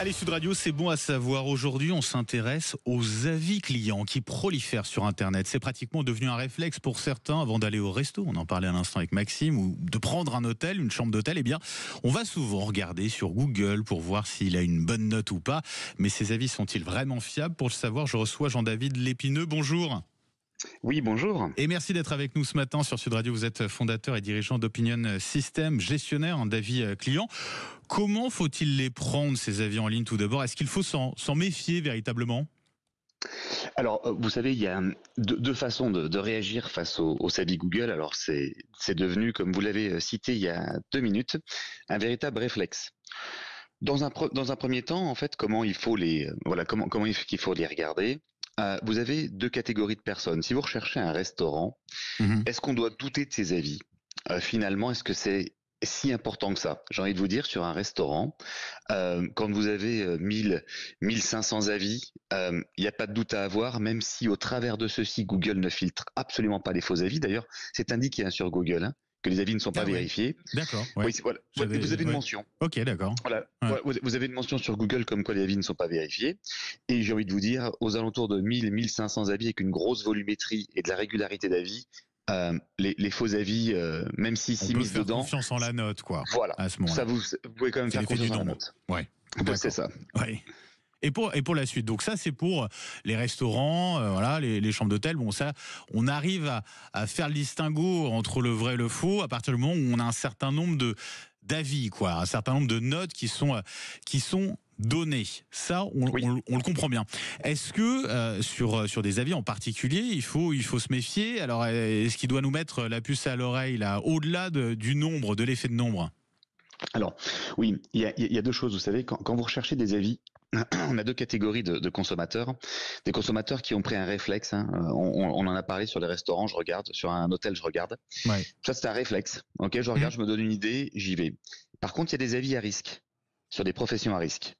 Allez, Sud Radio, c'est bon à savoir. Aujourd'hui, on s'intéresse aux avis clients qui prolifèrent sur Internet. C'est pratiquement devenu un réflexe pour certains avant d'aller au resto. On en parlait à l'instant avec Maxime, ou de prendre un hôtel, une chambre d'hôtel. Eh bien, on va souvent regarder sur Google pour voir s'il a une bonne note ou pas. Mais ces avis sont-ils vraiment fiables? Pour le savoir, je reçois Jean-David Lépineux. Bonjour. Oui, bonjour. Et merci d'être avec nous ce matin sur Sud Radio. Vous êtes fondateur et dirigeant d'Opinion System, gestionnaire d'avis clients. Comment faut-il les prendre, ces avis en ligne, tout d'abord? Est-ce qu'il faut s'en méfier véritablement? Alors, vous savez, il y a deux façons de réagir face aux avis Google. Alors, c'est devenu, comme vous l'avez cité il y a 2 minutes, un véritable réflexe. Dans un premier temps, en fait, comment il faut les regarder? Vous avez 2 catégories de personnes. Si vous recherchez un restaurant, est-ce qu'on doit douter de ses avis? Finalement, est-ce que c'est si important que ça? J'ai envie de vous dire, sur un restaurant, quand vous avez 1500 avis, il n'y a pas de doute à avoir, même si au travers de ceci, Google ne filtre absolument pas les faux avis. D'ailleurs, c'est indiqué sur Google, que les avis ne sont pas vérifiés. D'accord. Ouais. Oui, voilà. Vous avez une mention. Ok, d'accord. Voilà. Ouais. Vous avez une mention sur Google comme quoi les avis ne sont pas vérifiés. Et j'ai envie de vous dire, aux alentours de 1500 avis avec une grosse volumétrie et de la régularité d'avis, les faux avis, même s'ils s'y misent dedans. On peut faire confiance en la note, quoi. Voilà. À ce moment-là. Ça, vous pouvez quand même faire confiance en la note. Ouais. C'est ça. Ouais. Et pour la suite, donc ça c'est pour les restaurants, voilà, les chambres d'hôtel. Bon, ça, on arrive à faire le distinguo entre le vrai et le faux à partir du moment où on a un certain nombre d'avis, quoi, un certain nombre de notes qui sont données. Ça, on le comprend bien. Est-ce que sur des avis en particulier, il faut se méfier? Alors, est-ce qu'il doit nous mettre la puce à l'oreille là, au-delà du nombre, de l'effet de nombre? Alors, oui, il y a 2 choses. Vous savez, quand vous recherchez des avis, on a 2 catégories de consommateurs. Des consommateurs qui ont pris un réflexe. On en a parlé sur les restaurants, je regarde. Sur un hôtel, je regarde. Ouais. Ça, c'est un réflexe. Ok, je regarde, je me donne une idée, j'y vais. Par contre, il y a des avis à risque, sur des professions à risque.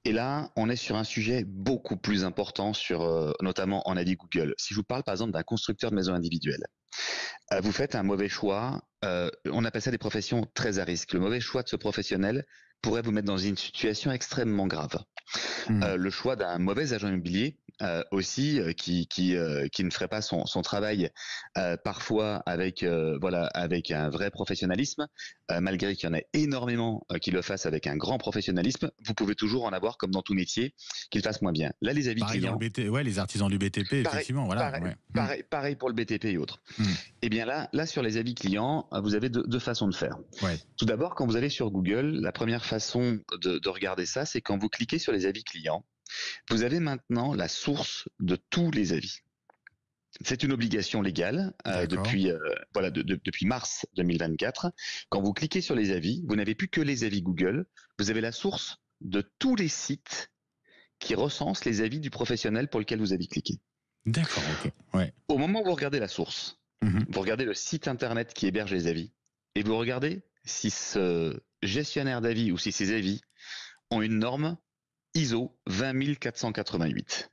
Et là, on est sur un sujet beaucoup plus important, notamment en avis Google. Si je vous parle par exemple d'un constructeur de maisons individuelles, vous faites un mauvais choix. On appelle ça des professions très à risque. Le mauvais choix de ce professionnel pourrait vous mettre dans une situation extrêmement grave. Le choix d'un mauvais agent immobilier aussi qui ne ferait pas son travail parfois avec un vrai professionnalisme, malgré qu'il y en a énormément qui le fassent avec un grand professionnalisme, vous pouvez toujours en avoir, comme dans tout métier, qui le fassent moins bien. Là, les avis clients, les artisans du BTP, effectivement, voilà. Pareil pour le BTP et autres. Et bien là sur les avis clients, vous avez deux façons de faire. Ouais. Tout d'abord, quand vous allez sur Google, la première façon de regarder ça, c'est quand vous cliquez sur les avis clients, vous avez maintenant la source de tous les avis. C'est une obligation légale depuis mars 2024. Quand vous cliquez sur les avis, vous n'avez plus que les avis Google, vous avez la source de tous les sites qui recensent les avis du professionnel pour lequel vous avez cliqué. D'accord, ok. Ouais. Au moment où vous regardez la source, vous regardez le site internet qui héberge les avis et vous regardez si ce gestionnaire d'avis ou si ces avis ont une norme ISO 20488.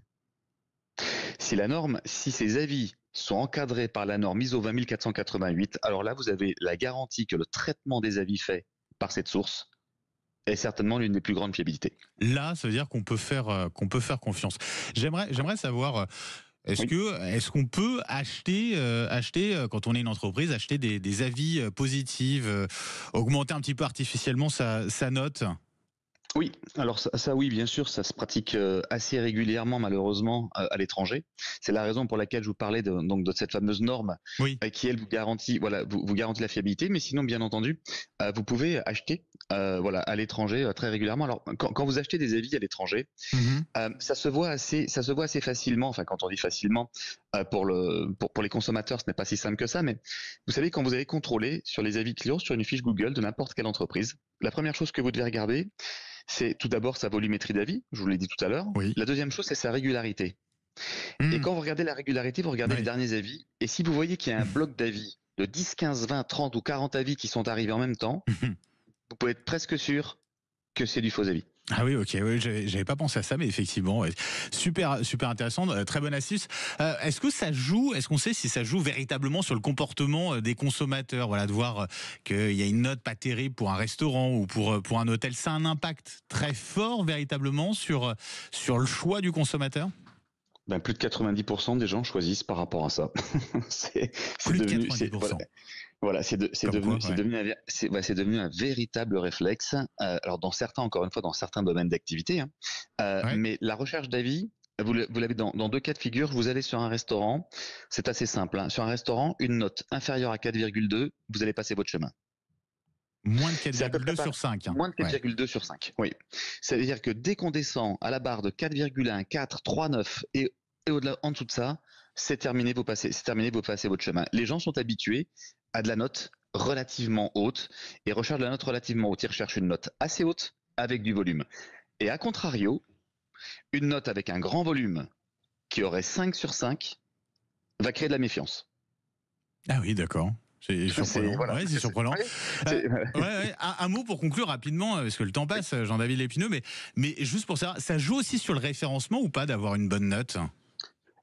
Si ces avis sont encadrés par la norme ISO 20488, alors là, vous avez la garantie que le traitement des avis fait par cette source est certainement l'une des plus grandes fiabilités. Là, ça veut dire qu'on peut faire confiance. J'aimerais savoir. Est-ce qu'on peut acheter quand on est une entreprise, acheter des avis positifs, augmenter un petit peu artificiellement sa note? Oui, alors ça oui, bien sûr, ça se pratique assez régulièrement malheureusement à l'étranger. C'est la raison pour laquelle je vous parlais de cette fameuse norme qui elle vous garantit vous garantit la fiabilité, mais sinon bien entendu vous pouvez acheter à l'étranger très régulièrement. Alors quand vous achetez des avis à l'étranger, ça se voit assez facilement. Enfin, quand on dit facilement, pour les consommateurs, ce n'est pas si simple que ça. Mais vous savez, quand vous allez contrôler sur les avis clients sur une fiche Google de n'importe quelle entreprise, la première chose que vous devez regarder, c'est tout d'abord sa volumétrie d'avis. Je vous l'ai dit tout à l'heure. Oui. La deuxième chose, c'est sa régularité. Et quand vous regardez la régularité, vous regardez les derniers avis. Et si vous voyez qu'il y a un bloc d'avis de 10, 15, 20, 30 ou 40 avis qui sont arrivés en même temps, vous pouvez être presque sûr que c'est du faux avis. Ah oui, ok, oui, j'avais pas pensé à ça, mais effectivement, ouais. Super, super intéressant, très bonne astuce. Est-ce que ça joue, est-ce qu'on sait si ça joue véritablement sur le comportement des consommateurs, voilà, de voir qu'il y a une note pas terrible pour un restaurant ou pour un hôtel, ça a un impact très fort véritablement sur le choix du consommateur? Ben, plus de 90% des gens choisissent par rapport à ça. C'est Plus de devenu, voilà, 90%. voilà, Comme quoi, ouais. c'est devenu un véritable réflexe. Alors dans certains, encore une fois, dans certains domaines d'activité, hein, Ouais. mais la recherche d'avis, vous l'avez dans deux cas de figure. Vous allez sur un restaurant, c'est assez simple, hein. Sur un restaurant, une note inférieure à 4,2, vous allez passer votre chemin. Moins de C'est à peu près 4,2 sur 5. Hein. moins de Ouais. 4,2 sur 5. Oui. Ça veut dire que dès qu'on descend à la barre de 4,1, 4, 3, 9 et au-delà, en dessous de ça, c'est terminé, vous passez votre chemin. Les gens sont habitués à de la note relativement haute et recherchent de la note relativement haute. Ils recherchent une note assez haute avec du volume. Et à contrario, une note avec un grand volume qui aurait 5 sur 5 va créer de la méfiance. Ah oui, d'accord. C'est C'est surprenant. voilà, Ouais, c'est surprenant. ouais, Euh, c'est- ouais, ouais. Un mot pour conclure rapidement, parce que le temps oui. passe, Jean-David Lépineux, mais juste pour ça joue aussi sur le référencement ou pas d'avoir une bonne note?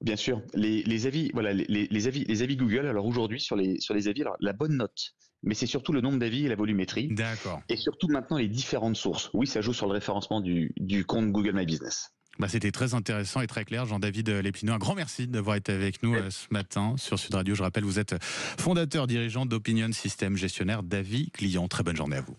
Bien sûr, les avis, voilà, les avis Google. Alors aujourd'hui sur les avis, alors, la bonne note, mais c'est surtout le nombre d'avis et la volumétrie, D'accord. et surtout maintenant les différentes sources. Oui, ça joue sur le référencement du compte Google My Business. Bah, c'était très intéressant et très clair, Jean-David Lépineux. Un grand merci d'avoir été avec nous ce matin sur Sud Radio. Je rappelle, vous êtes fondateur, dirigeant d'Opinion System, gestionnaire d'avis clients. Très bonne journée à vous.